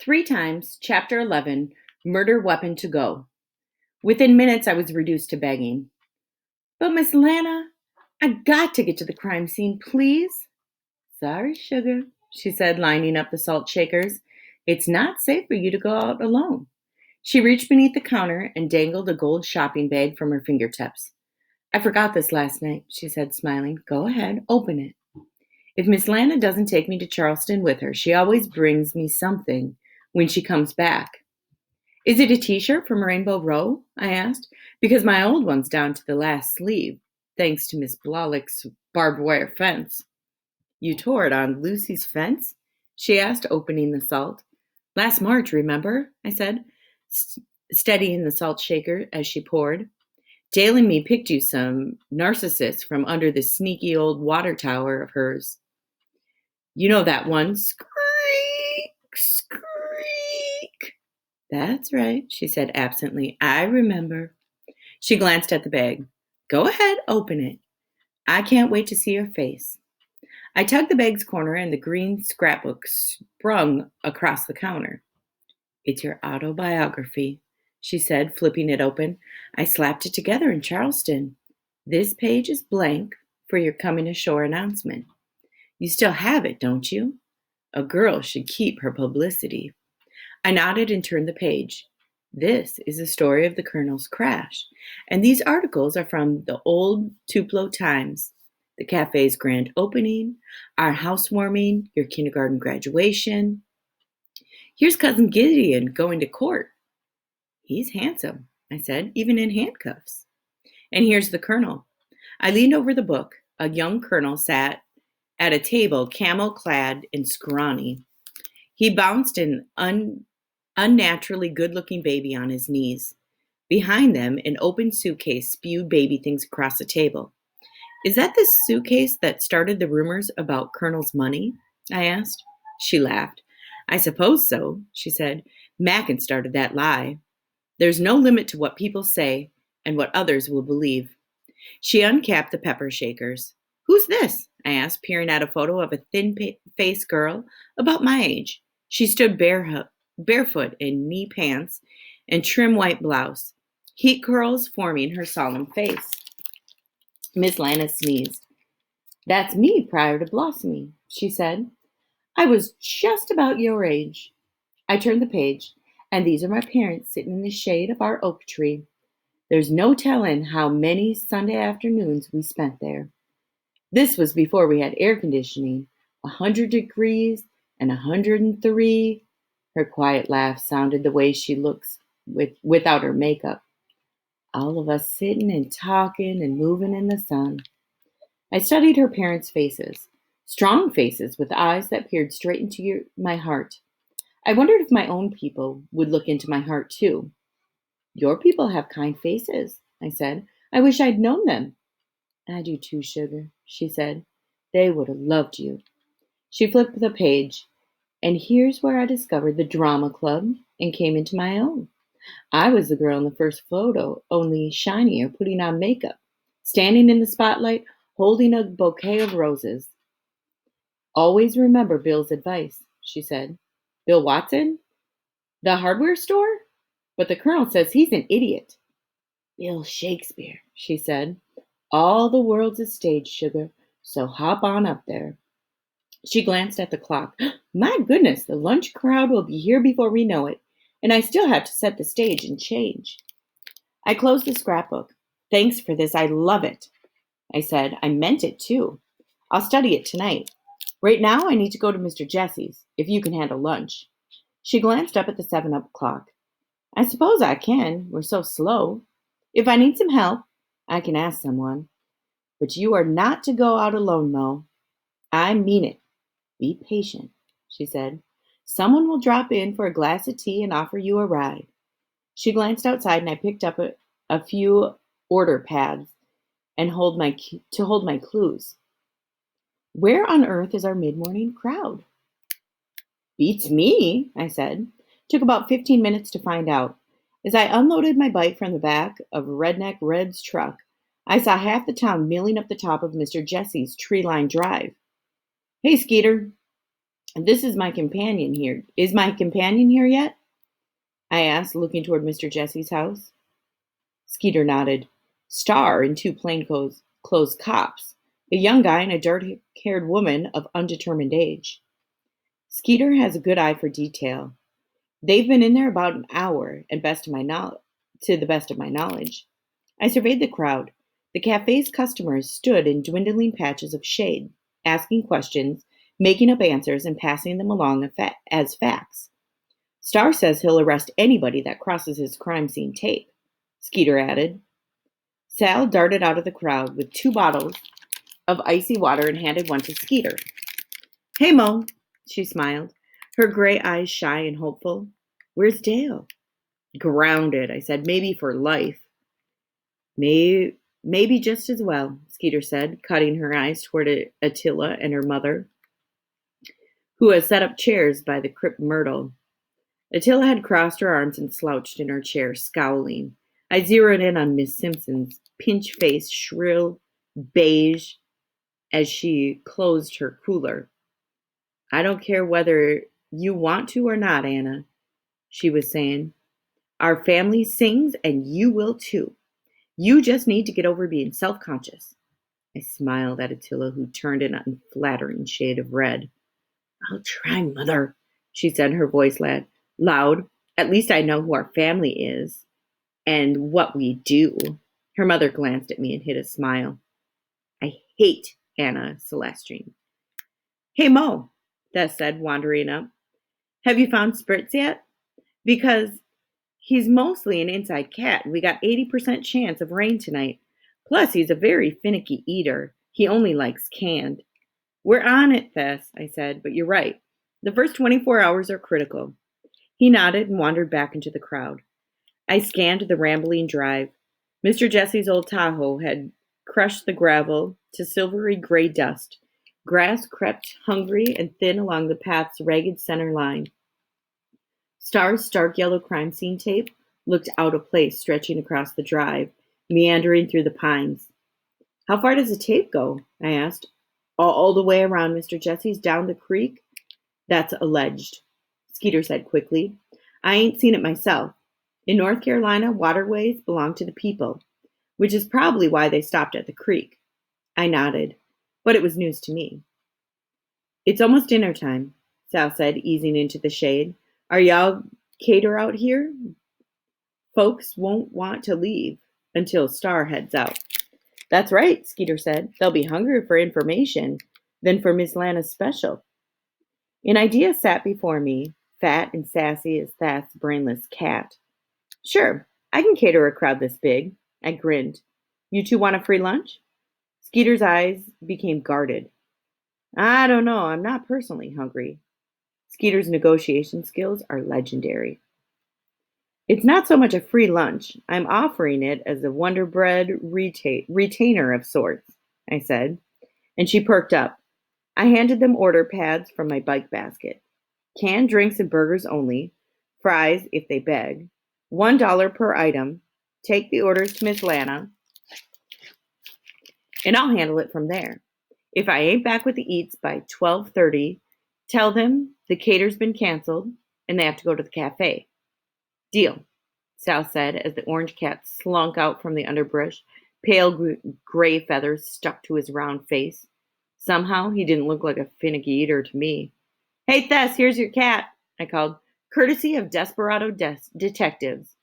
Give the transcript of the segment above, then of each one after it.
Three times, Chapter 11, Murder Weapon to Go. Within minutes, I was reduced to begging. But Miss Lana, I got to get to the crime scene, please. Sorry, sugar, she said, lining up the salt shakers. It's not safe for you to go out alone. She reached beneath the counter and dangled a gold shopping bag from her fingertips. I forgot this last night, she said, smiling. Go ahead, open it. If Miss Lana doesn't take me to Charleston with her, she always brings me something when she comes back. Is it a t-shirt from Rainbow Row? I asked, because my old one's down to the last sleeve, thanks to Miss Blalock's barbed wire fence. You tore it on Lucy's fence? She asked, opening the salt. Last March, remember? I said, steadying the salt shaker as she poured. Dale and me picked you some narcissus from under the sneaky old water tower of hers. You know that one? Squeak, squeak. That's right, she said absently. I remember. She glanced at the bag. Go ahead, open it. I can't wait to see your face. I tugged the bag's corner and the green scrapbook sprung across the counter. It's your autobiography, she said, flipping it open. I slapped it together in Charleston. This page is blank for your coming ashore announcement. You still have it, don't you? A girl should keep her publicity. I nodded and turned the page. This is the story of the Colonel's crash, and these articles are from the old Tupelo Times, the cafe's grand opening, our housewarming, your kindergarten graduation. Here's Cousin Gideon going to court. He's handsome, I said, even in handcuffs. And here's the Colonel. I leaned over the book. A young colonel sat at a table, camel-clad and scrawny. He bounced an unnaturally good-looking baby on his knees. Behind them, an open suitcase spewed baby things across the table. Is that the suitcase that started the rumors about Colonel's money? I asked. She laughed. I suppose so, she said. Mackin started that lie. There's no limit to what people say and what others will believe. She uncapped the pepper shakers. Who's this? I asked, peering at a photo of a thin-faced girl about my age. She stood barefoot in knee pants and trim white blouse, heat curls forming her solemn face. Miss Lana sneezed. That's me prior to blossoming, she said. I was just about your age. I turned the page, and these are my parents sitting in the shade of our oak tree. There's no telling how many Sunday afternoons we spent there. This was before we had air conditioning, 100 degrees and 103. Her quiet laugh sounded the way she looks without her makeup. All of us sitting and talking and moving in the sun. I studied her parents' faces, strong faces with eyes that peered straight into my heart. I wondered if my own people would look into my heart too. Your people have kind faces, I said. I wish I'd known them. I do too, sugar, she said. They would have loved you. She flipped the page, and here's where I discovered the drama club and came into my own. I was the girl in the first photo, only shinier, putting on makeup, standing in the spotlight, holding a bouquet of roses. Always remember Bill's advice, she said. Bill Watson? The hardware store? But the Colonel says he's an idiot. Bill Shakespeare, she said. All the world's a stage, sugar, so hop on up there. She glanced at the clock. My goodness, the lunch crowd will be here before we know it, and I still have to set the stage and change. I closed the scrapbook. Thanks for this, I love it. I said, I meant it too. I'll study it tonight. Right now I need to go to Mr. Jesse's, if you can handle lunch. She glanced up at the 7-up clock. I suppose I can, we're so slow. If I need some help, I can ask someone. But you are not to go out alone, though. I mean it. Be patient, she said. Someone will drop in for a glass of tea and offer you a ride. She glanced outside and I picked up a few order pads and hold my clues. Where on earth is our mid-morning crowd? Beats me, I said. Took about 15 minutes to find out. As I unloaded my bike from the back of Redneck Red's truck, I saw half the town milling up the top of Mr. Jesse's tree-lined drive. Hey, Skeeter. This is my companion here. Is my companion here yet? I asked, looking toward Mr. Jesse's house. Skeeter nodded. Star and two plainclothes cops, a young guy and a dark-haired woman of undetermined age. Skeeter has a good eye for detail. They've been in there about an hour, and to the best of my knowledge. I surveyed the crowd. The cafe's customers stood in dwindling patches of shade, asking questions, making up answers, and passing them along as facts. Star says he'll arrest anybody that crosses his crime scene tape, Skeeter added. Sal darted out of the crowd with 2 bottles of icy water and handed one to Skeeter. Hey, Mo, she smiled, her gray eyes shy and hopeful. Where's Dale? Grounded, I said, maybe for life. Maybe just as well, Skeeter said, cutting her eyes toward Attila and her mother, who had set up chairs by the crypt myrtle. Attila had crossed her arms and slouched in her chair, scowling. I zeroed in on Miss Simpson's pinch-faced, shrill beige as she closed her cooler. I don't care whether you want to or not, Anna, she was saying. Our family sings, and you will too. You just need to get over being self-conscious. I smiled at Attila, who turned an unflattering shade of red. I'll try, Mother, she said, her voice loud. At least I know who our family is and what we do. Her mother glanced at me and hid a smile. I hate Anna Celestine. Hey, Mo, Tess said, wandering up. Have you found Spritz yet? Because he's mostly an inside cat, and we got 80% chance of rain tonight. Plus, he's a very finicky eater. He only likes canned. We're on it, Tess, I said, but you're right. The first 24 hours are critical. He nodded and wandered back into the crowd. I scanned the rambling drive. Mr. Jesse's old Tahoe had crushed the gravel to silvery gray dust. Grass crept hungry and thin along the path's ragged center line. Star's stark yellow crime scene tape looked out of place stretching across the drive, meandering through the pines. How far does the tape go? I asked. All the way around Mr. Jesse's down the creek? That's alleged, Skeeter said quickly. I ain't seen it myself. In North Carolina, waterways belong to the people, which is probably why they stopped at the creek. I nodded, but it was news to me. It's almost dinner time, Sal said, easing into the shade. Are y'all cater out here? Folks won't want to leave until Star heads out. That's right, Skeeter said. They'll be hungrier for information than for Miss Lana's special. An idea sat before me, fat and sassy as Thad's brainless cat. Sure, I can cater a crowd this big. I grinned. You two want a free lunch? Skeeter's eyes became guarded. I don't know. I'm not personally hungry. Skeeter's negotiation skills are legendary. It's not so much a free lunch. I'm offering it as a Wonder Bread retainer of sorts, I said, and she perked up. I handed them order pads from my bike basket. Canned drinks and burgers only, fries if they beg, $1 per item. Take the orders to Miss Lana, and I'll handle it from there. If I ain't back with the eats by 12:30, tell them the cater's been canceled and they have to go to the cafe. Deal, Sal said as the orange cat slunk out from the underbrush, pale gray feathers stuck to his round face. Somehow he didn't look like a finicky eater to me. Hey, Thess, here's your cat, I called, courtesy of Desperado Detectives.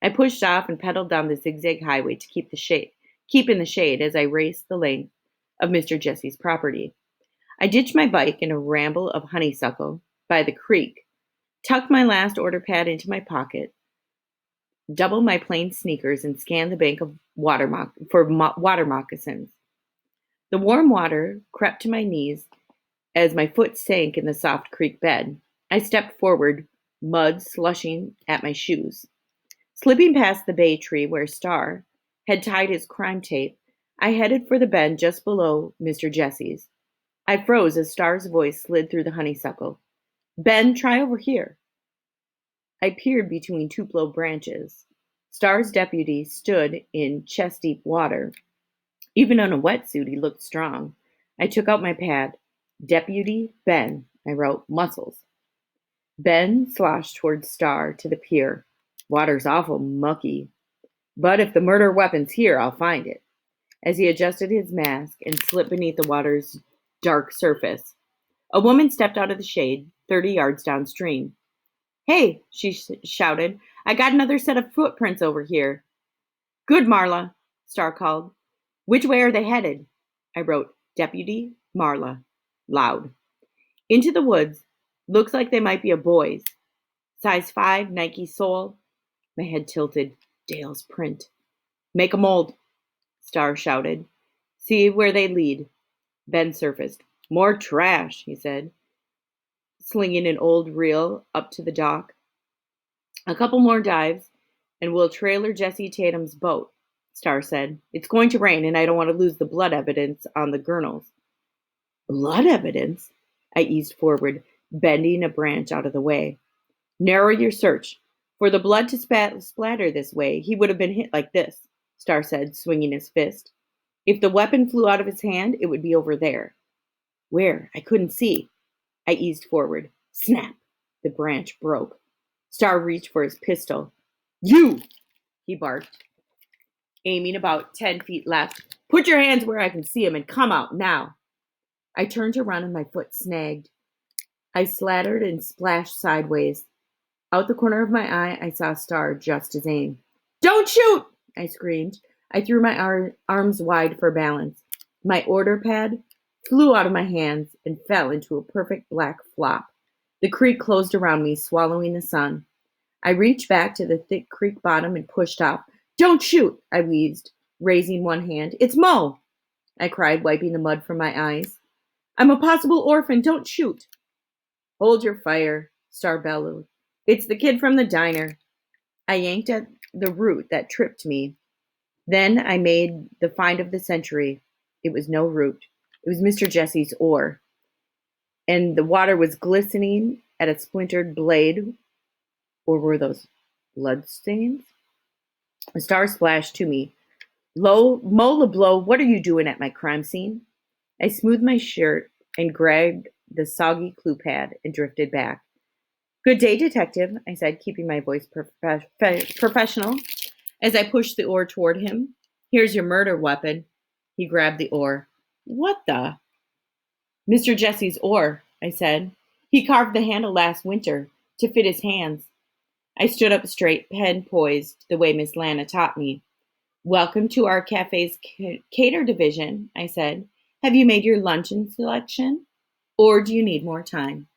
I pushed off and pedaled down the zigzag highway to keep in the shade as I raced the length of Mr. Jesse's property. I ditched my bike in a ramble of honeysuckle by the creek, tucked my last order pad into my pocket, doubled my plain sneakers, and scanned the bank of water moccasins. The warm water crept to my knees as my foot sank in the soft creek bed. I stepped forward, mud slushing at my shoes. Slipping past the bay tree where Star had tied his crime tape, I headed for the bend just below Mr. Jesse's. I froze as Star's voice slid through the honeysuckle. Ben, try over here. I peered between Tupelo branches. Star's deputy stood in chest-deep water. Even in a wetsuit, he looked strong. I took out my pad. Deputy Ben, I wrote, "Mussels." Ben sloshed towards Star to the pier. "Water's awful mucky. But if the murder weapon's here, I'll find it." As he adjusted his mask and slipped beneath the water's dark surface, a woman stepped out of the shade, 30 yards downstream. "Hey," she shouted, "I got another set of footprints over here." "Good, Marla," Star called. "Which way are they headed?" I wrote, "Deputy Marla," loud. "Into the woods. Looks like they might be a boy's. Size 5, Nike sole." My head tilted. Dale's print. "Make a mold," Star shouted. "See where they lead." Ben surfaced. "More trash," he said, slinging an old reel up to the dock. "A couple more dives, and we'll trailer Jesse Tatum's boat," Star said. "It's going to rain, and I don't want to lose the blood evidence on the gurnals." "Blood evidence?" I eased forward, bending a branch out of the way. "Narrow your search. For the blood to splatter this way, he would have been hit like this," Star said, swinging his fist. "If the weapon flew out of his hand, it would be over there." "Where? I couldn't see." I eased forward. Snap! The branch broke. Star reached for his pistol. "You!" he barked, aiming about 10 feet left. "Put your hands where I can see him and come out now." I turned around and my foot snagged. I slattered and splashed sideways. Out the corner of my eye, I saw Star adjust his aim. "Don't shoot!" I screamed. I threw my arms wide for balance. My order pad flew out of my hands and fell into a perfect black flop. The creek closed around me, swallowing the sun. I reached back to the thick creek bottom and pushed off. "Don't shoot!" I wheezed, raising one hand. "It's Mo!" I cried, wiping the mud from my eyes. "I'm a possible orphan. Don't shoot." "Hold your fire," Star bellowed. "It's the kid from the diner." I yanked at the root that tripped me. Then I made the find of the century. It was no root. It was Mr. Jesse's oar. And the water was glistening at a splintered blade. Or were those bloodstains? A Star splashed to me. "Mo LeBlanc, what are you doing at my crime scene?" I smoothed my shirt and grabbed the soggy clue pad and drifted back. "Good day, detective," I said, keeping my voice professional as I pushed the oar toward him. "Here's your murder weapon." He grabbed the oar. "What the?" "Mr. Jesse's oar," I said. "He carved the handle last winter to fit his hands." I stood up straight, pen poised, the way Miss Lana taught me. "Welcome to our cafe's cater division," I said. "Have you made your luncheon selection? Or do you need more time?"